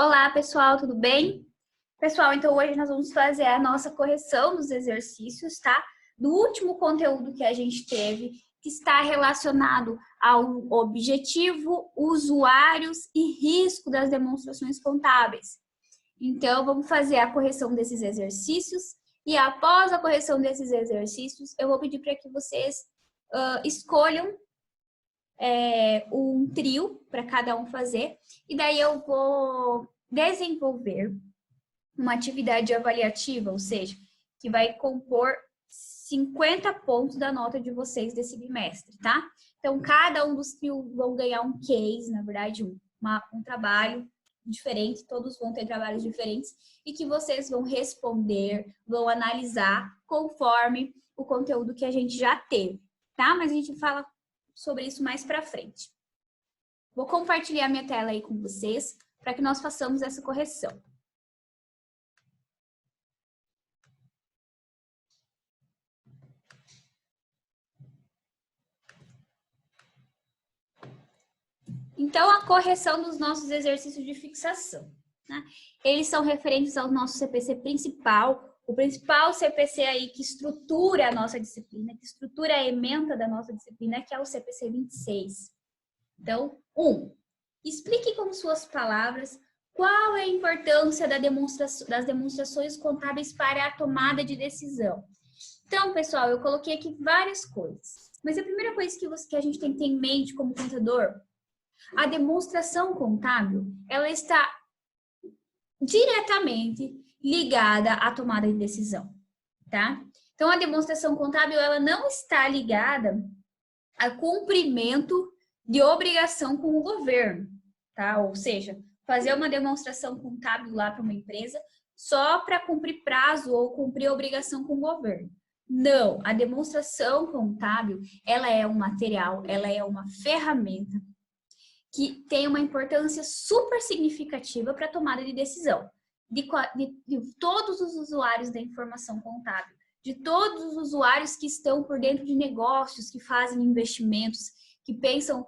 Olá, pessoal, tudo bem? Pessoal, então hoje nós vamos fazer a nossa correção dos exercícios, tá? Do último conteúdo que a gente teve, que está relacionado ao objetivo, usuários e risco das demonstrações contábeis. Então, vamos fazer a correção desses exercícios e após a correção desses exercícios, eu vou pedir para que vocês escolham um trio para cada um fazer, e daí eu vou desenvolver uma atividade avaliativa, ou seja, que vai compor 50 pontos da nota de vocês desse bimestre, tá? Então, cada um dos trios vão ganhar um case, na verdade, um trabalho diferente, todos vão ter trabalhos diferentes, e que vocês vão responder, vão analisar conforme o conteúdo que a gente já teve, tá? Mas a gente fala sobre isso mais para frente. Vou compartilhar minha tela aí com vocês para que nós façamos essa correção. Então, a correção dos nossos exercícios de fixação, né? Eles são referentes ao nosso CPC principal, o principal CPC aí que estrutura a nossa disciplina, que estrutura a ementa da nossa disciplina, que é o CPC 26. Então, 1. Explique com suas palavras qual é a importância das demonstrações contábeis para a tomada de decisão. Então, pessoal, eu coloquei aqui várias coisas. Mas a primeira coisa que a gente tem que ter em mente como contador, a demonstração contábil, ela está diretamente ligada à tomada de decisão, tá? Então, a demonstração contábil, ela não está ligada a cumprimento de obrigação com o governo, tá? Ou seja, fazer uma demonstração contábil lá para uma empresa só para cumprir prazo ou cumprir obrigação com o governo. Não, a demonstração contábil, ela é um material, ela é uma ferramenta que tem uma importância super significativa para a tomada de decisão de todos os usuários da informação contábil, de todos os usuários que estão por dentro de negócios, que fazem investimentos, que pensam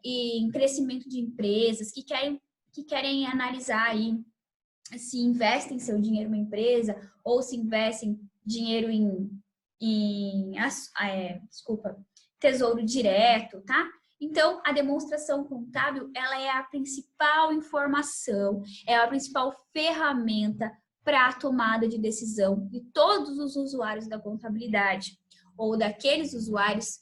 em crescimento de empresas, que querem analisar aí se investem seu dinheiro em uma empresa ou se investem dinheiro tesouro direto, tá? Então, a demonstração contábil, ela é a principal informação, é a principal ferramenta para a tomada de decisão de todos os usuários da contabilidade ou daqueles usuários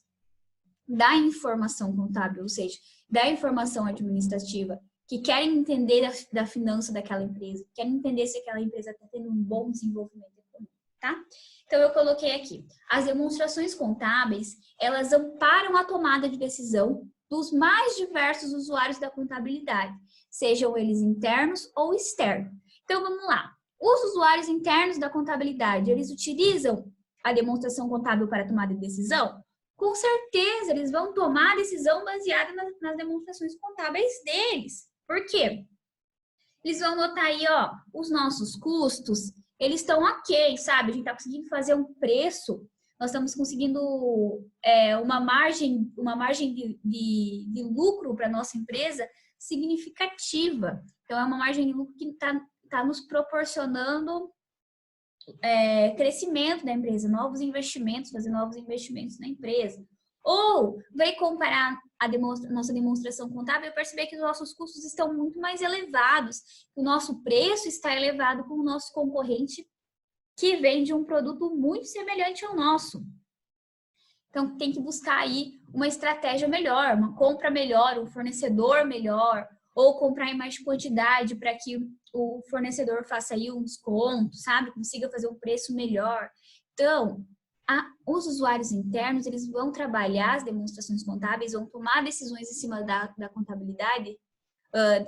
da informação contábil, ou seja, da informação administrativa, que querem entender da finança daquela empresa, querem entender se aquela empresa está tendo um bom desenvolvimento econômico, tá? Então, eu coloquei aqui, as demonstrações contábeis, elas amparam a tomada de decisão dos mais diversos usuários da contabilidade, sejam eles internos ou externos. Então, vamos lá. Os usuários internos da contabilidade, eles utilizam a demonstração contábil para tomada de decisão? Com certeza, eles vão tomar a decisão baseada nas demonstrações contábeis deles. Por quê? Eles vão notar aí, ó, os nossos custos, eles estão ok, sabe? A gente está conseguindo fazer um preço, nós estamos conseguindo uma margem de lucro para a nossa empresa significativa. Então, é uma margem de lucro que está nos proporcionando crescimento da empresa, novos investimentos, fazer novos investimentos na empresa. Ou vai comparar nossa demonstração contábil e perceber que os nossos custos estão muito mais elevados, que o nosso preço está elevado com o nosso concorrente que vende um produto muito semelhante ao nosso. Então, tem que buscar aí uma estratégia melhor, uma compra melhor, um fornecedor melhor, ou comprar em mais quantidade para que o fornecedor faça aí um desconto, sabe? Consiga fazer um preço melhor. Então, os usuários internos, eles vão trabalhar as demonstrações contábeis, vão tomar decisões em cima da contabilidade,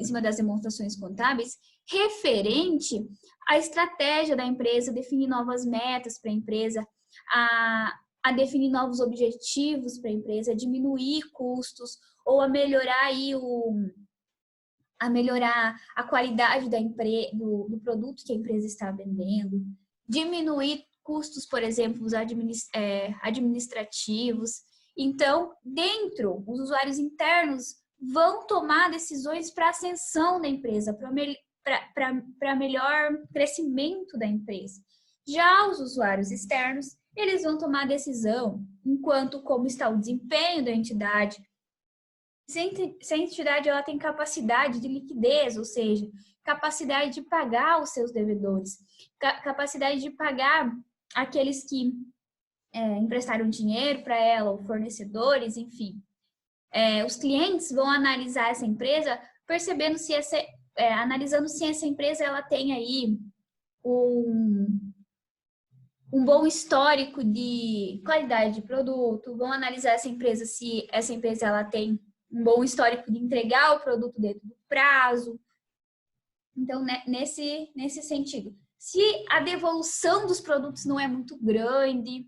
em cima das demonstrações contábeis, referente à estratégia da empresa, definir novas metas para a empresa, a definir novos objetivos para a empresa, a diminuir custos, ou a melhorar aí a qualidade do produto que a empresa está vendendo, diminuir custos, por exemplo, os administrativos. Então, os usuários internos vão tomar decisões para a ascensão da empresa, para melhor crescimento da empresa. Já os usuários externos, eles vão tomar decisão enquanto como está o desempenho da entidade. Se a entidade ela tem capacidade de liquidez, ou seja, capacidade de pagar os seus devedores, capacidade de pagar aqueles que emprestaram dinheiro para ela, ou fornecedores, enfim. Os clientes vão analisar essa empresa, percebendo se analisando se essa empresa ela tem aí um bom histórico de qualidade de produto, vão analisar essa empresa se essa empresa ela tem um bom histórico de entregar o produto dentro do prazo. Então, né, nesse sentido, se a devolução dos produtos não é muito grande,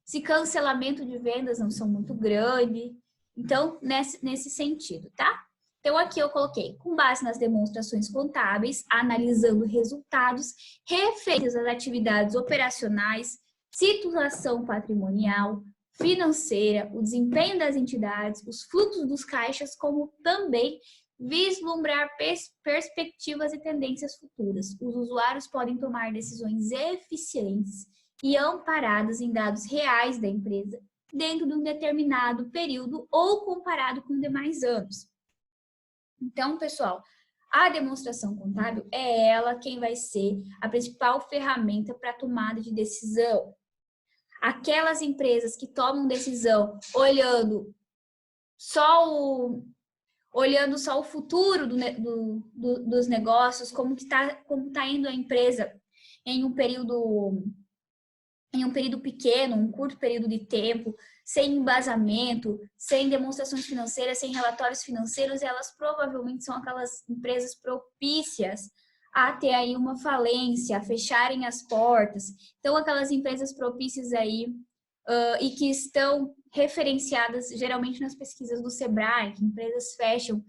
se cancelamento de vendas não são muito grande, então, nesse sentido, tá? Então, aqui eu coloquei, com base nas demonstrações contábeis, analisando resultados referentes às atividades operacionais, situação patrimonial, financeira, o desempenho das entidades, os fluxos dos caixas, como também vislumbrar perspectivas e tendências futuras. Os usuários podem tomar decisões eficientes e amparadas em dados reais da empresa, dentro de um determinado período ou comparado com demais anos. Então, pessoal, a demonstração contábil é ela quem vai ser a principal ferramenta para a tomada de decisão. Aquelas empresas que tomam decisão olhando só o futuro dos negócios, como tá indo a empresa em um período pequeno, um curto período de tempo, sem embasamento, sem demonstrações financeiras, sem relatórios financeiros, elas provavelmente são aquelas empresas propícias a ter aí uma falência, a fecharem as portas. Então, aquelas empresas propícias aí e que estão referenciadas geralmente nas pesquisas do Sebrae, que empresas fecham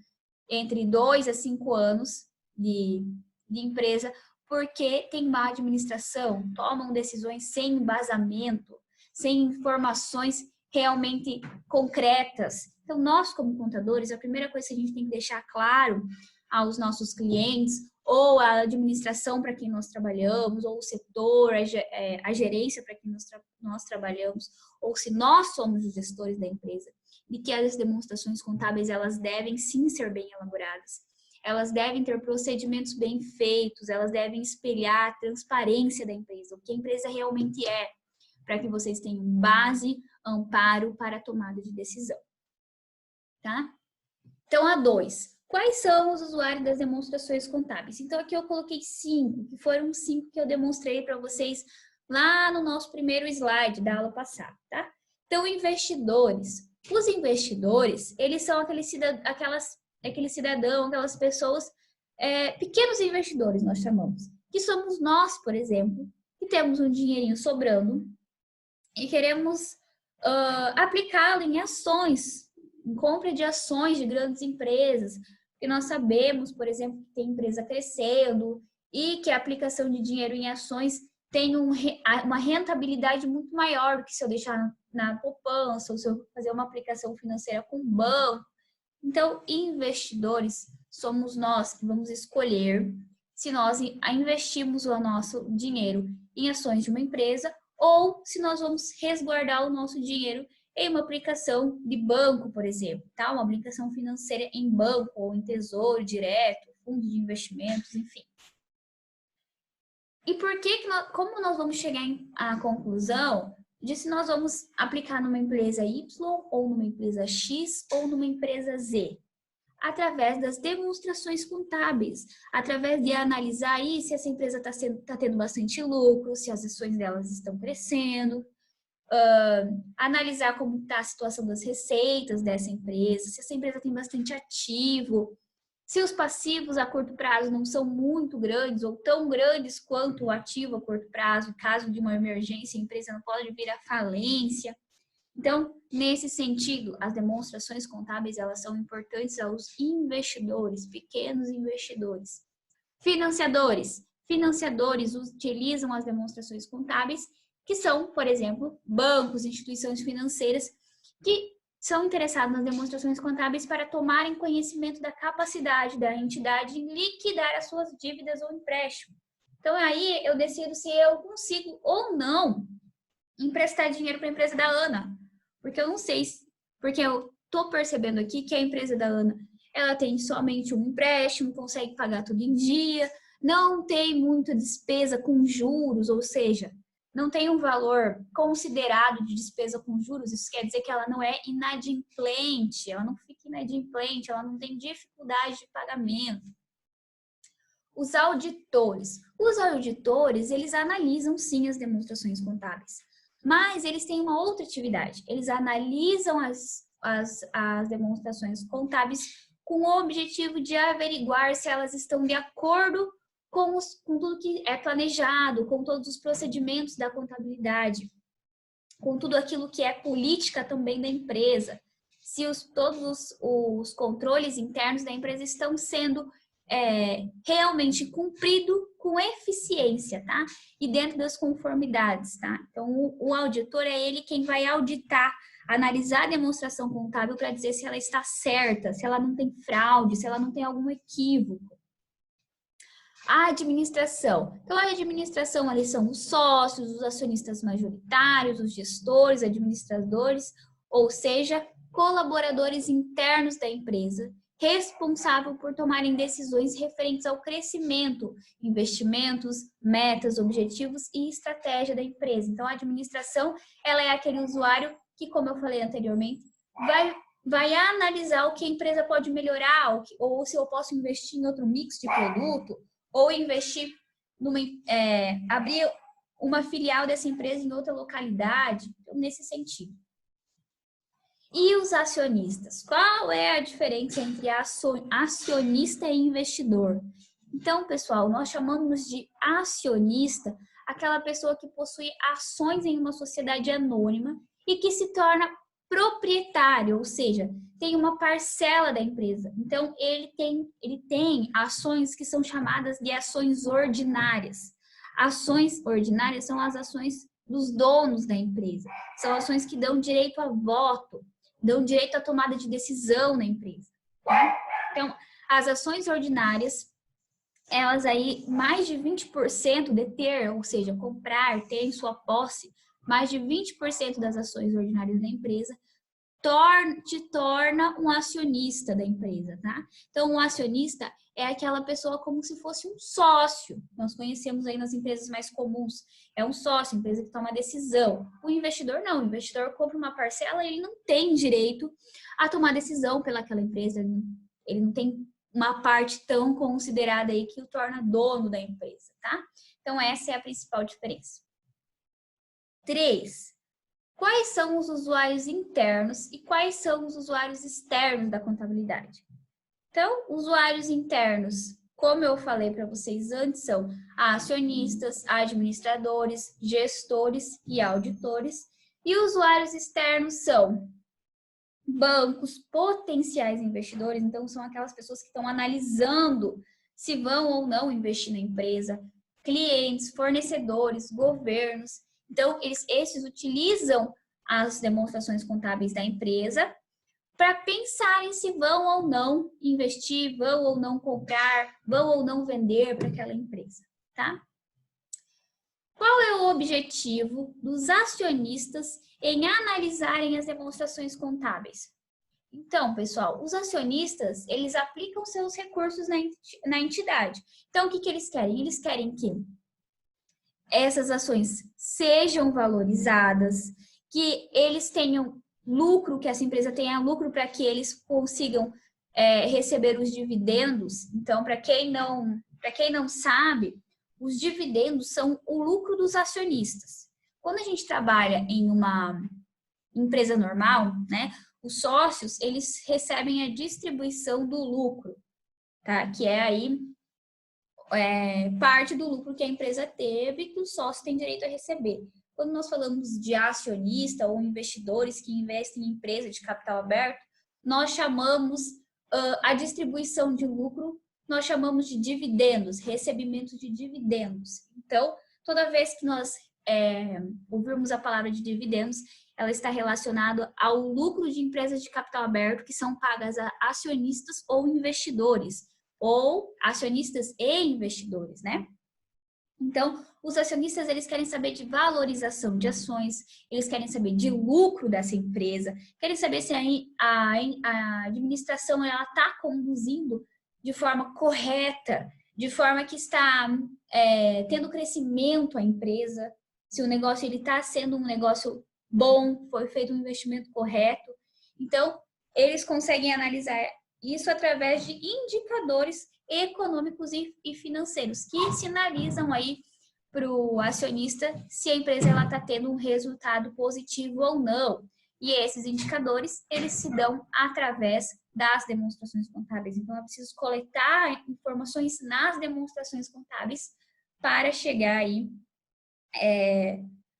entre 2 a 5 anos de empresa, porque tem má administração, tomam decisões sem embasamento, sem informações realmente concretas. Então, nós como contadores, a primeira coisa que a gente tem que deixar claro aos nossos clientes, ou a administração para quem nós trabalhamos, ou o setor, a gerência para quem nós trabalhamos, ou se nós somos os gestores da empresa, de que as demonstrações contábeis, elas devem sim ser bem elaboradas. Elas devem ter procedimentos bem feitos, elas devem espelhar a transparência da empresa, o que a empresa realmente é, para que vocês tenham base, amparo para a tomada de decisão. Tá? Então, a 2. Quais são os usuários das demonstrações contábeis? Então, aqui eu coloquei 5, que foram 5 que eu demonstrei para vocês lá no nosso primeiro slide da aula passada, tá? Então, investidores. Os investidores, eles são aquele cidadão, aquelas pessoas, pequenos investidores, nós chamamos, que somos nós, por exemplo, que temos um dinheirinho sobrando e queremos aplicá-lo em ações, em compra de ações de grandes empresas, porque nós sabemos, por exemplo, que tem empresa crescendo e que a aplicação de dinheiro em ações tem uma rentabilidade muito maior do que se eu deixar na poupança ou se eu fazer uma aplicação financeira com banco. Então, investidores somos nós que vamos escolher se nós investimos o nosso dinheiro em ações de uma empresa ou se nós vamos resguardar o nosso dinheiro em uma aplicação de banco, por exemplo, tá? Uma aplicação financeira em banco ou em tesouro direto, fundo de investimentos, enfim. E como nós vamos chegar à conclusão de se nós vamos aplicar numa empresa Y ou numa empresa X ou numa empresa Z? Através das demonstrações contábeis, através de analisar aí se essa empresa está tendo bastante lucro, se as ações delas estão crescendo, analisar como está a situação das receitas dessa empresa, se essa empresa tem bastante ativo, se os passivos a curto prazo não são muito grandes ou tão grandes quanto o ativo a curto prazo, em caso de uma emergência, a empresa não pode vir à falência. Então, nesse sentido, as demonstrações contábeis, elas são importantes aos investidores, pequenos investidores. Financiadores. Financiadores utilizam as demonstrações contábeis, que são, por exemplo, bancos, instituições financeiras, que são interessados nas demonstrações contábeis para tomarem conhecimento da capacidade da entidade em liquidar as suas dívidas ou empréstimo. Então, aí eu decido se eu consigo ou não emprestar dinheiro para a empresa da Ana. Porque eu não sei, porque eu estou percebendo aqui que a empresa da Ana, ela tem somente um empréstimo, consegue pagar tudo em dia, não tem muita despesa com juros, ou seja, não tem um valor considerado de despesa com juros. Isso quer dizer que ela não é inadimplente, ela não fica inadimplente, ela não tem dificuldade de pagamento. Os auditores. Os auditores, eles analisam sim as demonstrações contábeis, mas eles têm uma outra atividade. Eles analisam as demonstrações contábeis com o objetivo de averiguar se elas estão de acordo com tudo que é planejado, com todos os procedimentos da contabilidade, com tudo aquilo que é política também da empresa, se todos os controles internos da empresa estão sendo realmente cumpridos com eficiência, tá? E dentro das conformidades, tá? Então, o auditor é ele quem vai auditar, analisar a demonstração contábil para dizer se ela está certa, se ela não tem fraude, se ela não tem algum equívoco. A administração. Então, a administração, ali são os sócios, os acionistas majoritários, os gestores, administradores, ou seja, colaboradores internos da empresa, responsável por tomarem decisões referentes ao crescimento, investimentos, metas, objetivos e estratégia da empresa. Então, a administração, ela é aquele usuário que, como eu falei anteriormente, vai analisar o que a empresa pode melhorar, ou se eu posso investir em outro mix de produto, ou investir abrir uma filial dessa empresa em outra localidade, nesse sentido. E os acionistas? Qual é a diferença entre acionista e investidor? Então, pessoal, nós chamamos de acionista aquela pessoa que possui ações em uma sociedade anônima e que se torna proprietário, ou seja, tem uma parcela da empresa. Então, ele tem ações que são chamadas de ações ordinárias. Ações ordinárias são as ações dos donos da empresa. São ações que dão direito a voto, dão direito à tomada de decisão na empresa. Tá? Então, as ações ordinárias, elas aí, mais de 20% deter, ou seja, comprar, ter em sua posse, mais de 20% das ações ordinárias da empresa, te torna um acionista da empresa, tá? Então, um acionista é aquela pessoa como se fosse um sócio. Nós conhecemos aí nas empresas mais comuns. É um sócio, empresa que toma decisão. O investidor não. O investidor compra uma parcela e ele não tem direito a tomar decisão pelaquela empresa. Ele não tem uma parte tão considerada aí que o torna dono da empresa, tá? Então, essa é a principal diferença. 3. Quais são os usuários internos e quais são os usuários externos da contabilidade? Então, usuários internos, como eu falei para vocês antes, são acionistas, administradores, gestores e auditores. E usuários externos são bancos, potenciais investidores, então são aquelas pessoas que estão analisando se vão ou não investir na empresa, clientes, fornecedores, governos. Então, esses utilizam as demonstrações contábeis da empresa para pensarem se vão ou não investir, vão ou não comprar, vão ou não vender para aquela empresa, tá? Qual é o objetivo dos acionistas em analisarem as demonstrações contábeis? Então, pessoal, os acionistas, eles aplicam seus recursos na entidade. Então, o que eles querem? Eles querem que essas ações sejam valorizadas, que eles tenham lucro, que essa empresa tenha lucro para que eles consigam receber os dividendos. Então, para quem não sabe, os dividendos são o lucro dos acionistas. Quando a gente trabalha em uma empresa normal, né, os sócios, eles recebem a distribuição do lucro, tá? Que é aí parte do lucro que a empresa teve, que o sócio tem direito a receber. Quando nós falamos de acionista ou investidores que investem em empresa de capital aberto, nós chamamos a distribuição de lucro, nós chamamos de dividendos, recebimento de dividendos. Então, toda vez que nós ouvirmos a palavra de dividendos, ela está relacionada ao lucro de empresas de capital aberto que são pagas a acionistas ou investidores, ou acionistas e investidores, né? Então, os acionistas, eles querem saber de valorização de ações, eles querem saber de lucro dessa empresa, querem saber se a administração está conduzindo de forma correta, de forma que está tendo crescimento a empresa, se o negócio está sendo um negócio bom, foi feito um investimento correto. Então, eles conseguem analisar isso através de indicadores econômicos e financeiros que sinalizam aí para o acionista se a empresa está tendo um resultado positivo ou não. E esses indicadores, eles se dão através das demonstrações contábeis. Então, é preciso coletar informações nas demonstrações contábeis para chegar aí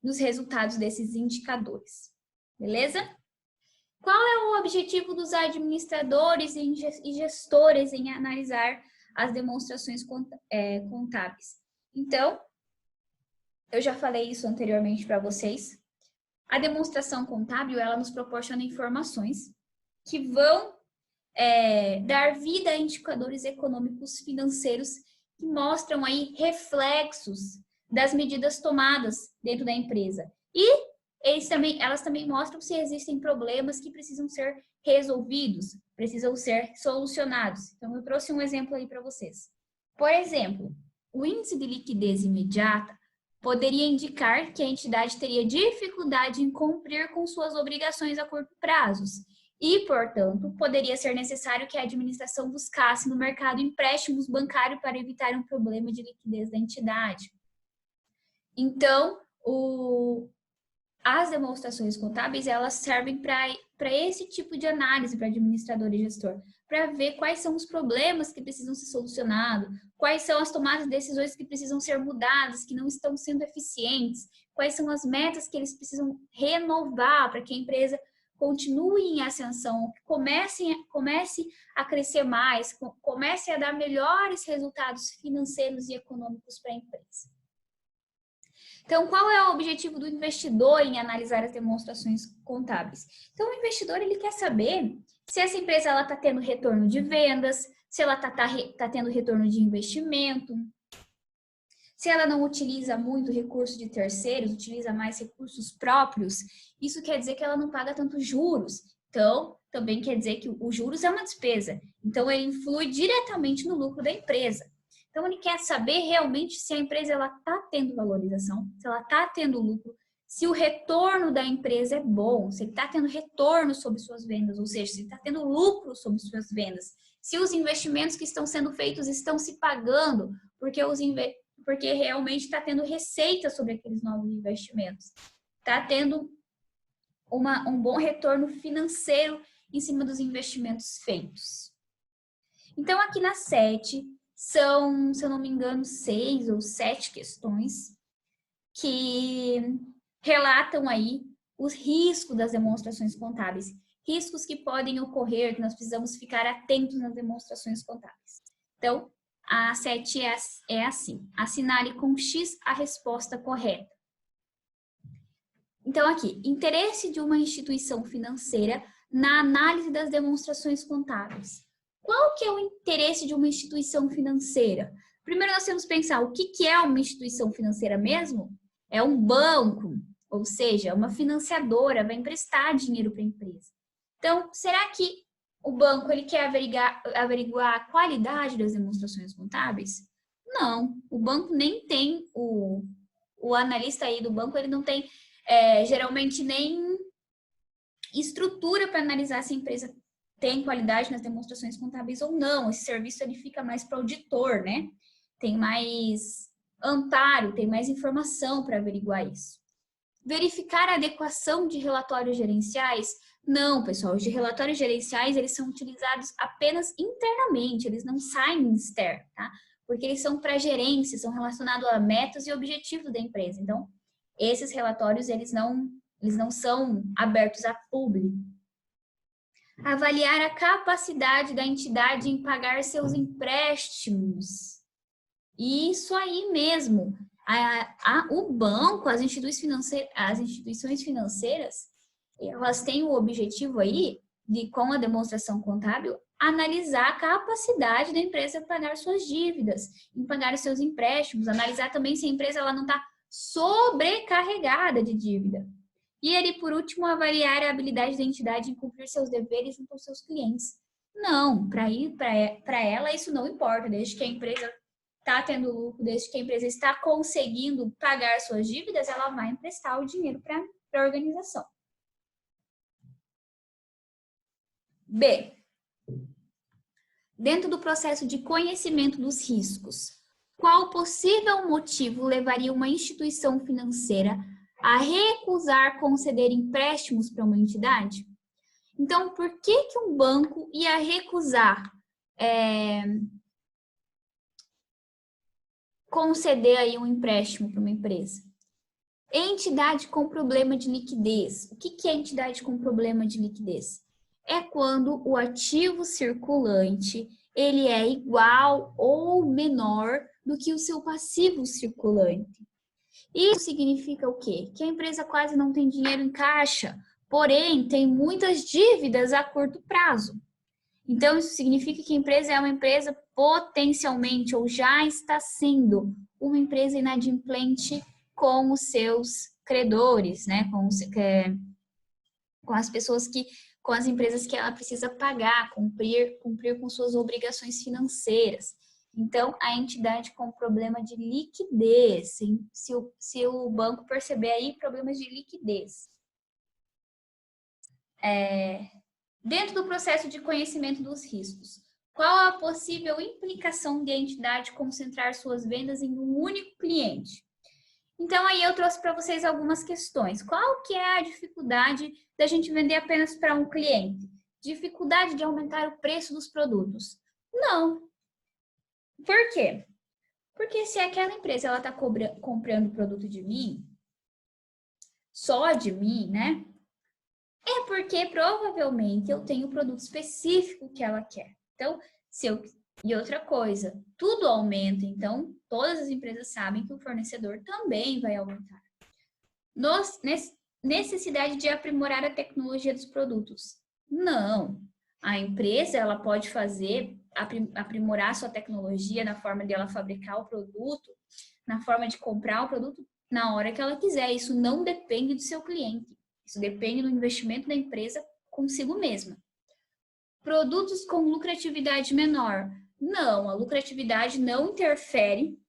nos resultados desses indicadores. Beleza? Qual é o objetivo dos administradores e gestores em analisar as demonstrações contábeis? Então, eu já falei isso anteriormente para vocês. A demonstração contábil, ela nos proporciona informações que vão dar vida a indicadores econômicos financeiros que mostram aí reflexos das medidas tomadas dentro da empresa. E elas também mostram se existem problemas que precisam ser resolvidos, precisam ser solucionados. Então, eu trouxe um exemplo aí para vocês. Por exemplo, o índice de liquidez imediata poderia indicar que a entidade teria dificuldade em cumprir com suas obrigações a curto prazo e, portanto, poderia ser necessário que a administração buscasse no mercado empréstimos bancários para evitar um problema de liquidez da entidade. Então, as demonstrações contábeis, elas servem para esse tipo de análise para administrador e gestor, para ver quais são os problemas que precisam ser solucionados, quais são as tomadas de decisões que precisam ser mudadas, que não estão sendo eficientes, quais são as metas que eles precisam renovar para que a empresa continue em ascensão, comece a crescer mais, comece a dar melhores resultados financeiros e econômicos para a empresa. Então, qual é o objetivo do investidor em analisar as demonstrações contábeis? Então, o investidor, ele quer saber se essa empresa está tendo retorno de vendas, se ela está tendo retorno de investimento, se ela não utiliza muito recurso de terceiros, utiliza mais recursos próprios, isso quer dizer que ela não paga tantos juros. Então, também quer dizer que os juros é uma despesa. Então, ele influi diretamente no lucro da empresa. Então, ele quer saber realmente se a empresa está tendo valorização, se ela está tendo lucro, se o retorno da empresa é bom, se ele está tendo retorno sobre suas vendas, ou seja, se ele está tendo lucro sobre suas vendas, se os investimentos que estão sendo feitos estão se pagando, porque realmente está tendo receita sobre aqueles novos investimentos. Está tendo um bom retorno financeiro em cima dos investimentos feitos. Então, aqui na 7... são, se eu não me engano, 6 ou 7 questões que relatam aí os riscos das demonstrações contábeis. Riscos que podem ocorrer, que nós precisamos ficar atentos nas demonstrações contábeis. Então, a 7 é assim: assinale com X a resposta correta. Então, aqui, interesse de uma instituição financeira na análise das demonstrações contábeis. Qual que é o interesse de uma instituição financeira? Primeiro, nós temos que pensar o que é uma instituição financeira mesmo? É um banco, ou seja, uma financiadora, vai emprestar dinheiro para a empresa. Então, será que o banco ele quer averiguar a qualidade das demonstrações contábeis? Não, o banco nem tem, o analista aí do banco, ele não tem geralmente nem estrutura para analisar se a empresa tem qualidade nas demonstrações contábeis ou não. Esse serviço ele fica mais para o auditor, né? Tem mais amparo, tem mais informação para averiguar isso. Verificar a adequação de relatórios gerenciais? Não, pessoal, os relatórios gerenciais eles são utilizados apenas internamente, eles não saem externo, tá? Porque eles são para gerência, são relacionados a metas e objetivos da empresa. Então, esses relatórios eles não são abertos a público. Avaliar a capacidade da entidade em pagar seus empréstimos. Isso aí mesmo. O banco, as instituições financeiras, elas têm o objetivo aí de, com a demonstração contábil, analisar a capacidade da empresa em pagar suas dívidas, em pagar os seus empréstimos, analisar também se a empresa ela não está sobrecarregada de dívida. E ali, por último, avaliar a habilidade da entidade em cumprir seus deveres junto aos seus clientes. Não, para ela isso não importa, desde que a empresa está tendo lucro, desde que a empresa está conseguindo pagar suas dívidas, ela vai emprestar o dinheiro para a organização. B. Dentro do processo de conhecimento dos riscos, qual possível motivo levaria uma instituição financeira a recusar conceder empréstimos para uma entidade? Então, por que um banco ia recusar conceder aí um empréstimo para uma empresa? Entidade com problema de liquidez. O que é entidade com problema de liquidez? É quando o ativo circulante ele é igual ou menor do que o seu passivo circulante. Isso significa o quê? Que a empresa quase não tem dinheiro em caixa, porém tem muitas dívidas a curto prazo. Então, isso significa que a empresa é uma empresa potencialmente ou já está sendo uma empresa inadimplente com os seus credores, né? Com as pessoas com as empresas que ela precisa pagar, cumprir com suas obrigações financeiras. Então, a entidade com problema de liquidez, se o banco perceber aí problemas de liquidez. Dentro do processo de conhecimento dos riscos, qual a possível implicação de a entidade concentrar suas vendas em um único cliente? Então, aí eu trouxe para vocês algumas questões. Qual que é a dificuldade da gente vender apenas para um cliente? Dificuldade de aumentar o preço dos produtos? Não. Por quê? Porque se aquela empresa ela está comprando produto de mim, só de mim, né? É porque provavelmente eu tenho o produto específico que ela quer. Então, e outra coisa, tudo aumenta, então todas as empresas sabem que o fornecedor também vai aumentar. Necessidade de aprimorar a tecnologia dos produtos. Não. A empresa ela pode aprimorar sua tecnologia na forma de ela fabricar o produto, na forma de comprar o produto na hora que ela quiser. Isso não depende do seu cliente. Isso depende do investimento da empresa consigo mesma. Produtos com lucratividade menor. Não, a lucratividade não interfere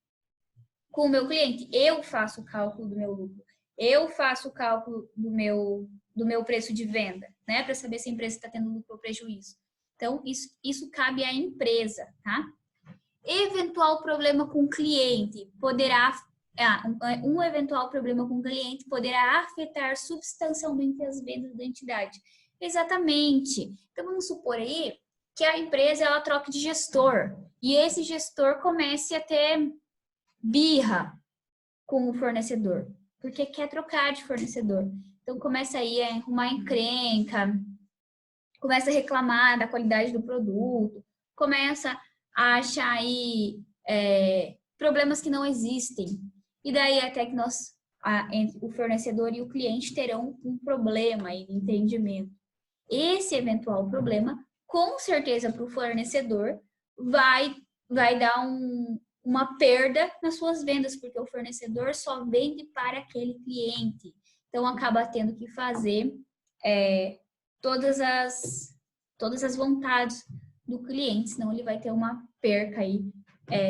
com o meu cliente. Eu faço o cálculo do meu lucro. Eu faço o cálculo do meu preço de venda, né? Para saber se a empresa está tendo lucro ou prejuízo. Então, isso cabe à empresa, tá? Eventual problema com o cliente poderá... um eventual problema com o cliente poderá afetar substancialmente as vendas da entidade. Exatamente. Então, vamos supor aí que a empresa ela troque de gestor e esse gestor comece a ter birra com o fornecedor, porque quer trocar de fornecedor. Então, começa aí a arrumar encrenca, começa a reclamar da qualidade do produto, começa a achar aí problemas que não existem. E daí até que entre o fornecedor e o cliente terão um problema aí de entendimento. Esse eventual problema, com certeza para o fornecedor, vai dar uma perda nas suas vendas, porque o fornecedor só vende para aquele cliente. Então, acaba tendo que fazer todas as vontades do cliente, senão ele vai ter uma perca aí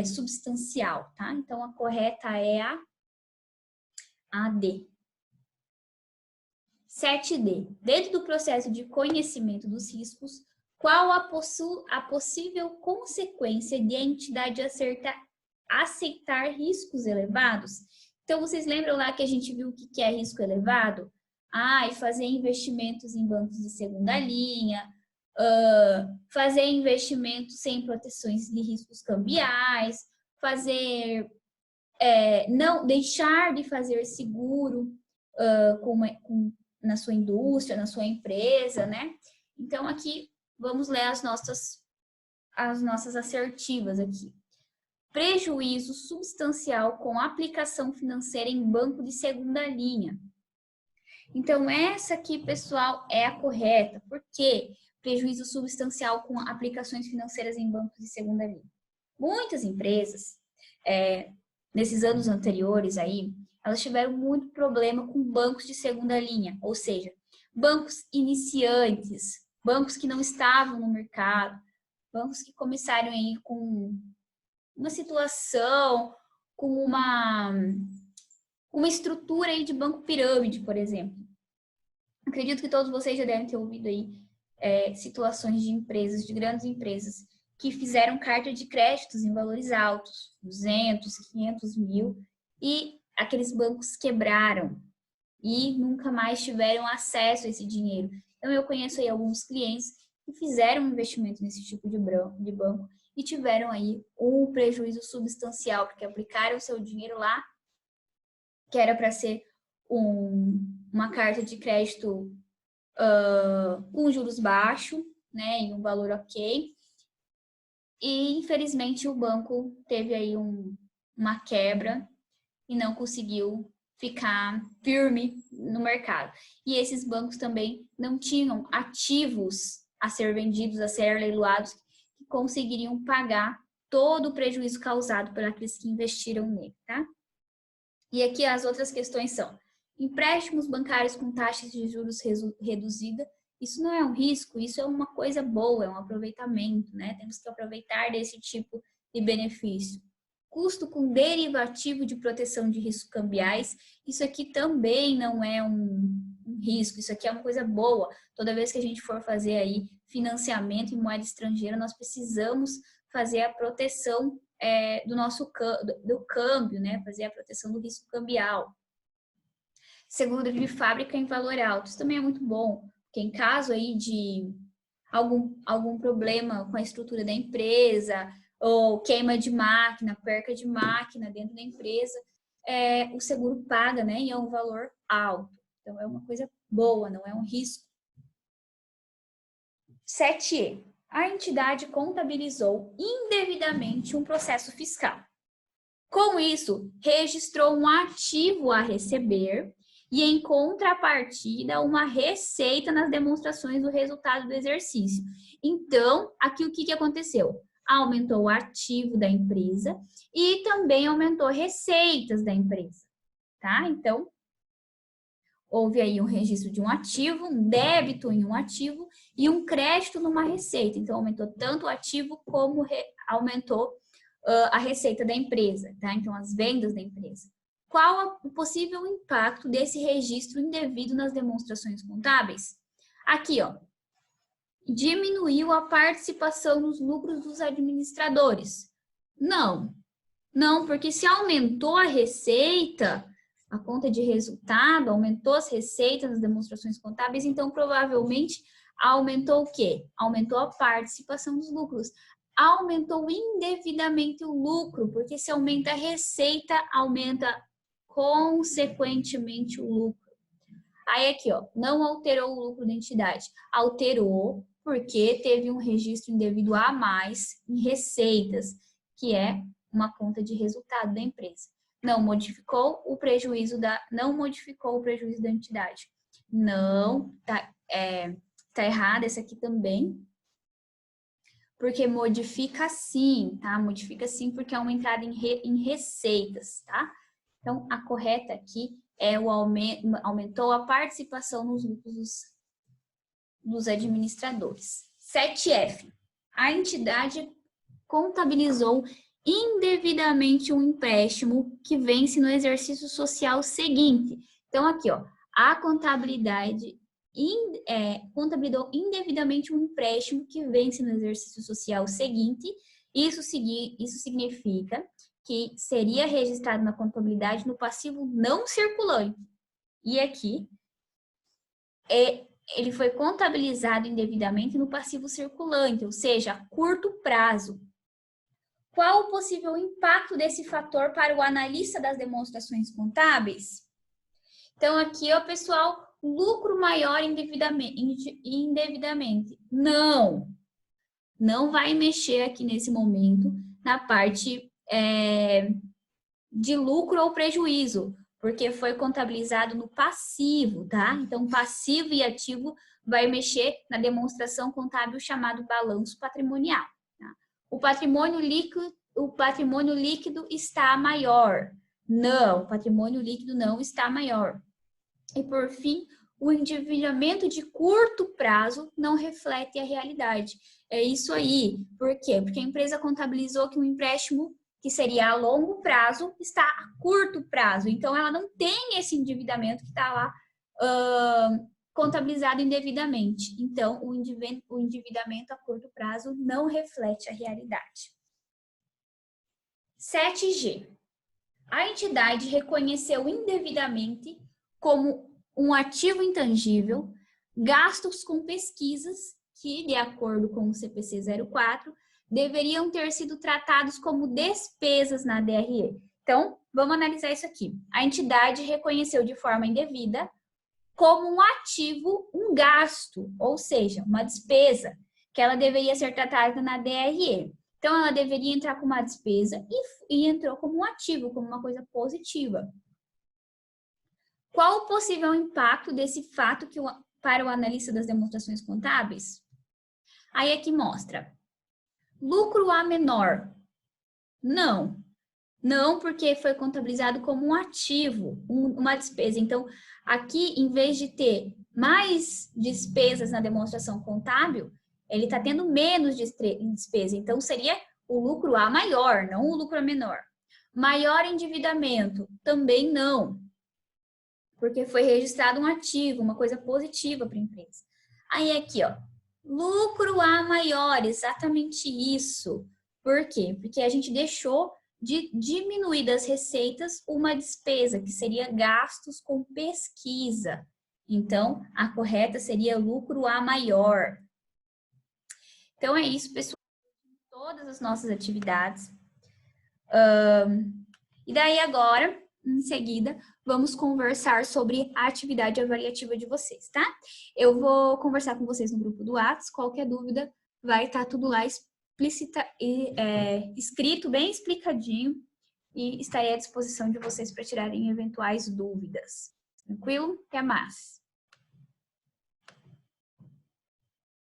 substancial, tá? Então, a correta é a D. 7D. Dentro do processo de conhecimento dos riscos, qual a possível consequência de a entidade aceitar riscos elevados? Então, vocês lembram lá que a gente viu o que é risco elevado? E fazer investimentos em bancos de segunda linha, fazer investimentos sem proteções de riscos cambiais, não deixar de fazer seguro na sua indústria, na sua empresa, né? Então, aqui, vamos ler as nossas assertivas aqui. Prejuízo substancial com aplicação financeira em banco de segunda linha. Então, essa aqui, pessoal, é a correta. Por quê? Prejuízo substancial com aplicações financeiras em bancos de segunda linha. Muitas empresas, nesses anos anteriores aí, elas tiveram muito problema com bancos de segunda linha, ou seja, bancos iniciantes, bancos que não estavam no mercado, bancos que começaram aí com uma situação, com uma estrutura aí de banco pirâmide, por exemplo. Acredito que todos vocês já devem ter ouvido aí situações de empresas, de grandes empresas, que fizeram carta de créditos em valores altos, 200, 500 mil, e aqueles bancos quebraram e nunca mais tiveram acesso a esse dinheiro. Então, eu conheço aí alguns clientes que fizeram um investimento nesse tipo de banco e tiveram aí um prejuízo substancial, porque aplicaram o seu dinheiro lá, que era para ser uma carta de crédito com juros baixos, né, e um valor ok. E, infelizmente, o banco teve aí uma quebra e não conseguiu ficar firme no mercado. E esses bancos também não tinham ativos a ser vendidos, a ser leiloados, que conseguiriam pagar todo o prejuízo causado por aqueles que investiram nele, tá? E aqui as outras questões são: empréstimos bancários com taxas de juros reduzida, isso não é um risco, isso é uma coisa boa, é um aproveitamento, né? Temos que aproveitar desse tipo de benefício. Custo com derivativo de proteção de riscos cambiais, isso aqui também não é um risco, isso aqui é uma coisa boa. Toda vez que a gente for fazer aí financiamento em moeda estrangeira, nós precisamos fazer a proteção do nosso do câmbio, né? Fazer a proteção do risco cambial. Seguro de fábrica em valor alto, isso também é muito bom, porque em caso aí de algum problema com a estrutura da empresa, ou queima de máquina, perca de máquina dentro da empresa, o seguro paga, né? E é um valor alto. Então, é uma coisa boa, não é um risco. 7E. A entidade contabilizou indevidamente um processo fiscal. Com isso, registrou um ativo a receber e, em contrapartida, uma receita nas demonstrações do resultado do exercício. Então, aqui o que aconteceu? Aumentou o ativo da empresa e também aumentou receitas da empresa, tá? Então, houve aí um registro de um ativo, um débito em um ativo e um crédito numa receita. Então, aumentou tanto o ativo como aumentou a receita da empresa, tá? Então, as vendas da empresa. Qual o possível impacto desse registro indevido nas demonstrações contábeis? Aqui, ó, diminuiu a participação nos lucros dos administradores. Não, porque se aumentou a receita, a conta de resultado, aumentou as receitas nas demonstrações contábeis, então provavelmente aumentou o quê? Aumentou a participação dos lucros. Aumentou indevidamente o lucro, porque se aumenta a receita, aumenta consequentemente o lucro. Aí aqui, ó, não alterou o lucro da entidade. Alterou porque teve um registro indevido a mais em receitas, que é uma conta de resultado da empresa. Não modificou o prejuízo da entidade. Não, tá errado essa aqui também. Porque modifica sim, tá? Modifica sim porque é uma entrada em receitas, tá? Então, a correta aqui é o aumentou a participação nos lucros dos administradores. 7F. A entidade contabilizou indevidamente um empréstimo que vence no exercício social seguinte. Então, aqui, ó, a contabilidade contabilizou indevidamente um empréstimo que vence no exercício social seguinte. Isso significa que seria registrado na contabilidade no passivo não circulante. E aqui, ele foi contabilizado indevidamente no passivo circulante, ou seja, a curto prazo. Qual o possível impacto desse fator para o analista das demonstrações contábeis? Então, aqui, ó, pessoal, lucro maior indevidamente. Não vai mexer aqui nesse momento na parte de lucro ou prejuízo, Porque foi contabilizado no passivo, tá? Então, passivo e ativo vai mexer na demonstração contábil chamado balanço patrimonial. Tá? O patrimônio líquido está maior. Não, o patrimônio líquido não está maior. E, por fim, o endividamento de curto prazo não reflete a realidade. É isso aí. Por quê? Porque a empresa contabilizou que um empréstimo que seria a longo prazo está a curto prazo. Então, ela não tem esse endividamento que está lá contabilizado indevidamente. Então, o endividamento a curto prazo não reflete a realidade. 7G. A entidade reconheceu indevidamente como um ativo intangível gastos com pesquisas que, de acordo com o CPC 04, deveriam ter sido tratados como despesas na DRE. Então, vamos analisar isso aqui. A entidade reconheceu de forma indevida como um ativo, um gasto, ou seja, uma despesa, que ela deveria ser tratada na DRE. Então, ela deveria entrar como uma despesa e entrou como um ativo, como uma coisa positiva. Qual o possível impacto desse fato para o analista das demonstrações contábeis? Aí aqui mostra. Lucro A menor? Não. Não, porque foi contabilizado como um ativo, uma despesa. Então, aqui, em vez de ter mais despesas na demonstração contábil, ele está tendo menos despesa. Então, seria o lucro A maior, não o lucro A menor. Maior endividamento? Também não, porque foi registrado um ativo, uma coisa positiva para a empresa. Aí aqui, ó, lucro A maior, exatamente isso. Por quê? Porque a gente deixou de diminuir das receitas uma despesa, que seria gastos com pesquisa. Então, a correta seria lucro A maior. Então, é isso, pessoal. Todas as nossas atividades. E daí, agora, em seguida, vamos conversar sobre a atividade avaliativa de vocês, tá? Eu vou conversar com vocês no grupo do Whats. Qualquer dúvida, vai estar tudo lá escrito, bem explicadinho, e estarei à disposição de vocês para tirarem eventuais dúvidas. Tranquilo? Até mais!